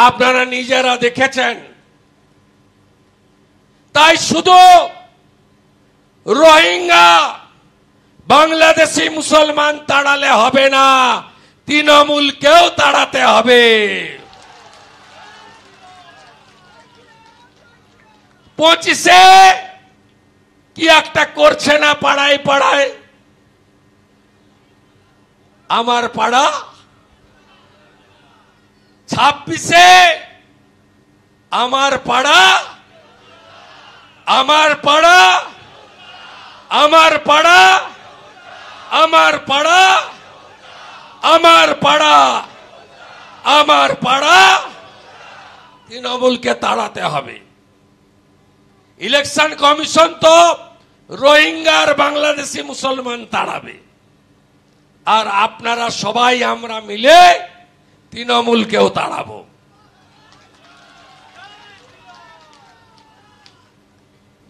আপনারা নিজেরা দেখেছেন। তাই শুধু রোহিঙ্গা বাংলাদেশি মুসলমান তাড়ালে হবে না, তৃণমূলকেও তাড়াতে হবে। 25-এ কি একটা করছে না পাড়ায় পাড়ায়, আমার পাড়া। 26-এ আমার পাড়া, আমার পাড়া, আমার পাড়া, আমার পাড়া, আমার পাড়া, আমার পাড়া, তৃণমূলকে তাড়াতে হবে। ইলেকশন কমিশন তো রোহিঙ্গার বাংলাদেশি মুসলমান তাড়াবে, আর আপনারা সবাই আমরা মিলে তৃণমূলকেও তাড়াবো।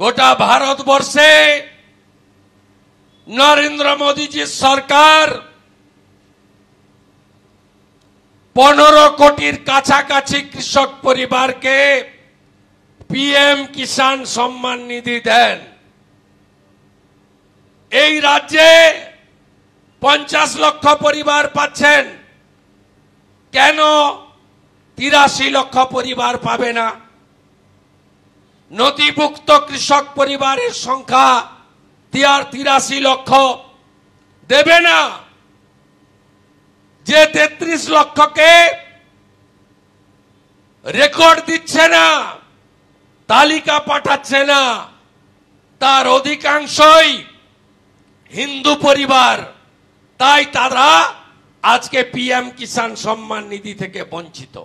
গোটা ভারতবর্ষে নরেন্দ্র মোদীজির সরকার 15 কোটির কাছাকাছি কৃষক পরিবারকে পিএম কিষাণ সম্মান নিধি দেন। এই রাজ্যে 50 লক্ষ পরিবার পাচ্ছেন, কেন 83 লক্ষ পরিবার পাবে না? নথিভুক্ত কৃষক পরিবারের সংখ্যা 83 লক্ষ দেবে না। যে 33 লক্ষকে রেকর্ড দিচ্ছে না, তালিকা পাঠাচ্ছে না, তার অধিকাংশই হিন্দু পরিবার। তাই তারা আজকে পিএম কিষাণ সম্মান নিধি থেকে বঞ্চিত।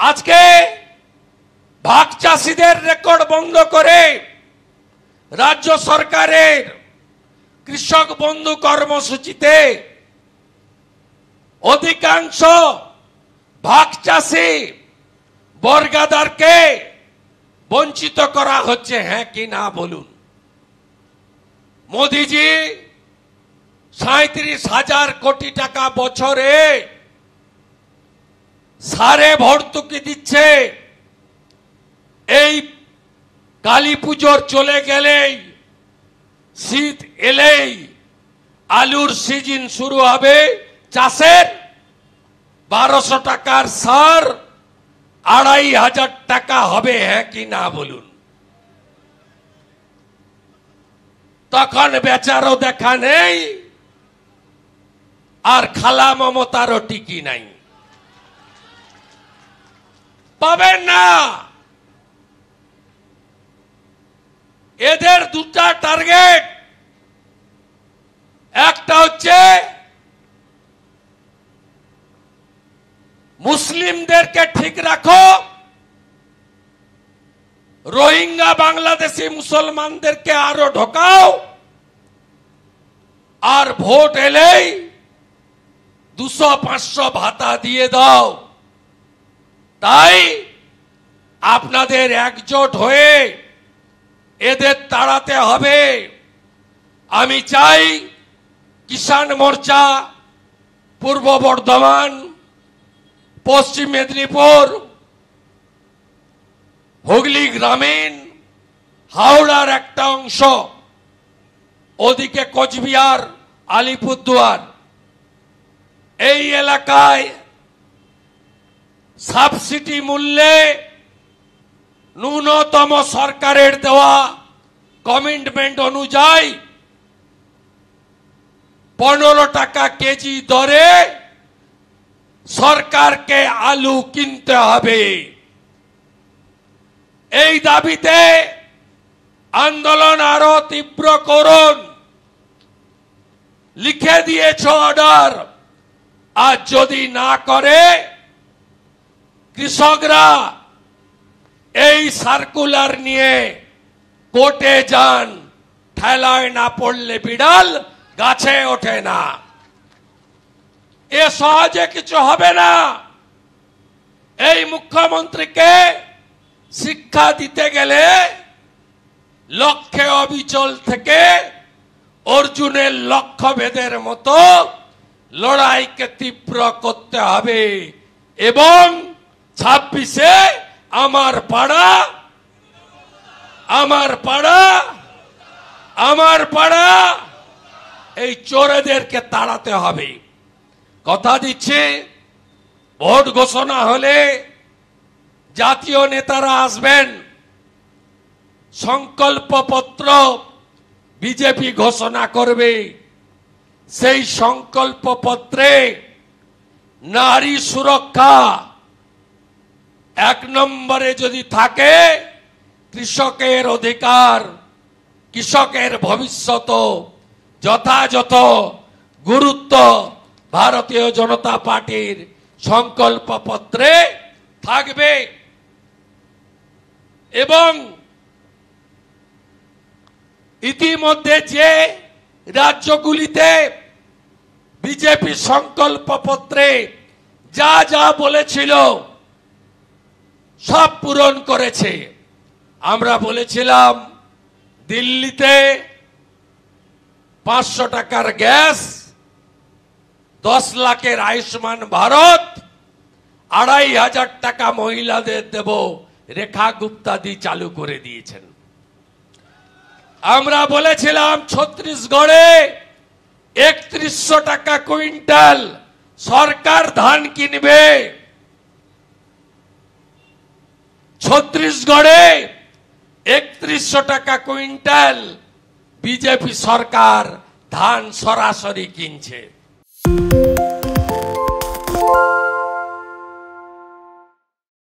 আজকে ভাগ চাষীদের রেকর্ড বন্ধ করে রাজ্য সরকারের কৃষক বন্ধু কর্মসূচিতে অধিকাংশ ভাগ চাষী বর্গাদারকে বঞ্চিত করা হচ্ছে। হ্যাঁ কি না বলুন? মোদিজি 37,000 কোটি টাকা বছরে সারে ভর্তুকি দিচ্ছে। এই কালী পুজোর চলে গেলেই, শীত এলেই আলুর সিজন শুরু হবে, চাষের 1200 টাকার সার 2,500 টাকা হবে। হ্যাঁ কি না বলুন? তখন বেচারও দেখা নেই, আর খালা মমতারও টিকি নাই, পাবেন না। এদের দুটা টার্গেট, একটা হচ্ছে মুসলিমদেরকে ঠিক রাখো, রোহিঙ্গা বাংলাদেশি মুসলমানদেরকে আরো ঢোকাও, আর ভোট এলেই 200-500 ভাতা দিয়ে দাও। তাই আপনাদের একজোট হয়ে এদের তাড়াতে হবে। আমি চাই কিষাণ মোর্চা পূর্ব বর্ধমান, পশ্চিম মেদিনীপুর, হুগলি গ্রামীণ, হাওড়ার একটা অংশ, ওদিকে কোচবিহার, আলিপুরদুয়ার, এই এলাকায় সাবসিডি মূল্যে ন্যূনতম সরকারের দেওয়া কমিটমেন্ট অনুযায়ী 15 টাকা কেজি দরে সরকারকে আলু কিনতে হবে। এই দাবিতে আন্দোলন আরো তীব্র করুন। লিখে দিয়েছ অর্ডার, আর যদি না করে কৃষকরা এই সার্কুলার নিয়ে কোর্টে যান। ঠেলায় না পড়লে বিড়াল গাছে ওঠে না। এ সহজে কিছু হবে না। এই মুখ্যমন্ত্রীকে শিক্ষা দিতে গেলে লক্ষ্যে অবিচল থেকে অর্জুনের লক্ষ্যভেদের মতো লড়াইকে তীব্র করতে হবে। এবং 26-এ আমার পাড়া আমার পাড়া আমার পাড়া এই চোরেদেরকে তাড়াতে হবে। কথা দিচ্ছে ভোট ঘোষণা হলে জাতীয় নেতারা আসবেন, সংকল্পপত্র বিজেপি ঘোষণা করবে। সেই সংকল্পপত্রে নারী সুরক্ষা 1 নম্বরে যদি থাকে, কৃষকের অধিকার, কৃষকের ভবিষ্যৎ যথাযথ গুরুত্ব ভারতীয় জনতা পার্টির সংকল্পপত্রে থাকবে। এবং ইতিমধ্যে যে রাজ্যগুলিতে বিজেপি সংকল্পপত্রে যা যা বলেছিল সব পূরণ করেছে। আমরা বলেছিলাম দিল্লিতে 500 টাকার গ্যাস, 10 লাখের আয়ুষ্মান ভারত, 2500 টাকা মহিলাদের দেব, রেখা গুপ্তাদি চালু করে দিয়েছেন। আমরা বলেছিলাম ছত্তিশগড়ে 3100 টাকা কুইন্টাল সরকার ধান কিনবে। ছত্তিশগড়ে 3100 টাকা কুইন্টাল বিজেপি সরকার ধান সরাসরি কিনছে।